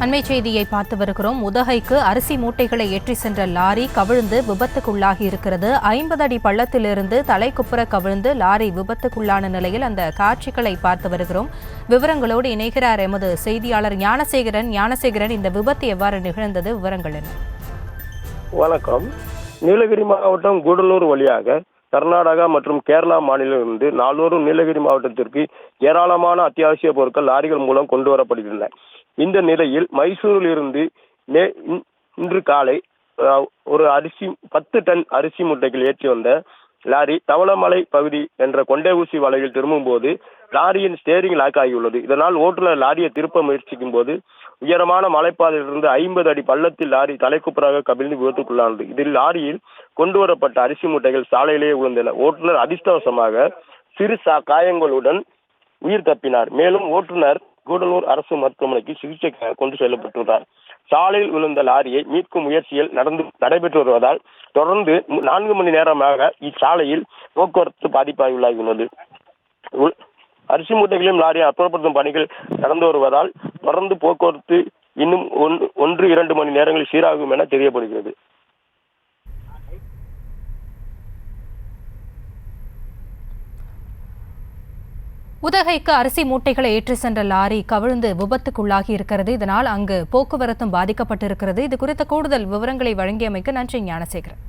அண்மை செய்தியை பார்த்து வருகிறோம். உதகைக்கு அரிசி மூட்டைகளை ஏற்றி சென்ற லாரி கவிழ்ந்து விபத்துக்குள்ளாகி இருக்கிறது. 50 அடி பள்ளத்திலிருந்து தலைக்குப்புற கவிழ்ந்து லாரி விபத்துக்குள்ளான நிலையில் அந்த காட்சிகளை பார்த்து வருகிறோம். விவரங்களோடு இணைகிறார் எமது செய்தியாளர் ஞானசேகரன். இந்த விபத்து எவ்வாறு நிகழ்ந்தது? விவரங்கள் என்ன? வணக்கம். நீலகிரி மாவட்டம் கூடலூர் வழியாக கர்நாடகா மற்றும் கேரளா மாநிலத்திலிருந்து நாள்தோறும் நீலகிரி மாவட்டத்திற்கு ஏராளமான அத்தியாவசிய பொருட்கள் லாரிகள் மூலம் கொண்டு வரப்படுகின்றன. இந்த நிலையில் மைசூரில் இருந்து இன்று காலை ஒரு 10 டன் அரிசி மூட்டைகள் ஏற்றி வந்த லாரி தவளமலை பகுதி என்ற கொண்டை ஊசி வலையில் திரும்பும் போது லாரியின் ஸ்டேரிங் லாக் ஆகியுள்ளது. இதனால் ஓட்டுநர் லாரியை திருப்ப முயற்சிக்கும் போது உயரமான மலைப்பாதையிலிருந்து 50 அடி பள்ளத்தில் லாரி தலைக்குப்புறாக கவிழ்ந்து விபத்துக்குள்ளானது. இதில் லாரியில் கொண்டு வரப்பட்ட அரிசி மூட்டைகள் சாலையிலேயே விழுந்தன. ஓட்டுநர் அதிர்ஷ்டவசமாக சிறு காயங்களுடன் உயிர் தப்பினார். மேலும் ஓட்டுநர் கூடலூர் அரசு மருத்துவமனைக்கு சிகிச்சைக்காக கொண்டு செல்லப்பட்டுள்ளார். சாலையில் விழுந்த லாரியை மீட்கும் முயற்சியில் நடைபெற்று வருவதால் தொடர்ந்து 4 மணி நேரமாக இச்சாலையில் போக்குவரத்து பாதிப்பாகியுள்ளது. அரிசி மூட்டைகளையும் லாரியை அப்புறப்படுத்தும் பணிகள் நடந்து வருவதால் தொடர்ந்து போக்குவரத்து இன்னும் 1-2 மணி நேரங்களில் சீராகும் என தெரியப்படுகிறது. உதகைக்கு அரிசி மூட்டைகளை ஏற்றி சென்ற லாரி கவிழ்ந்து விபத்துக்குள்ளாகி இருக்கிறது. இதனால் அங்கு போக்குவரத்தும் பாதிக்கப்பட்டிருக்கிறது. இது குறித்த கூடுதல் விவரங்களை வழங்கியமைக்கு நன்றி ஞானசேகரன்.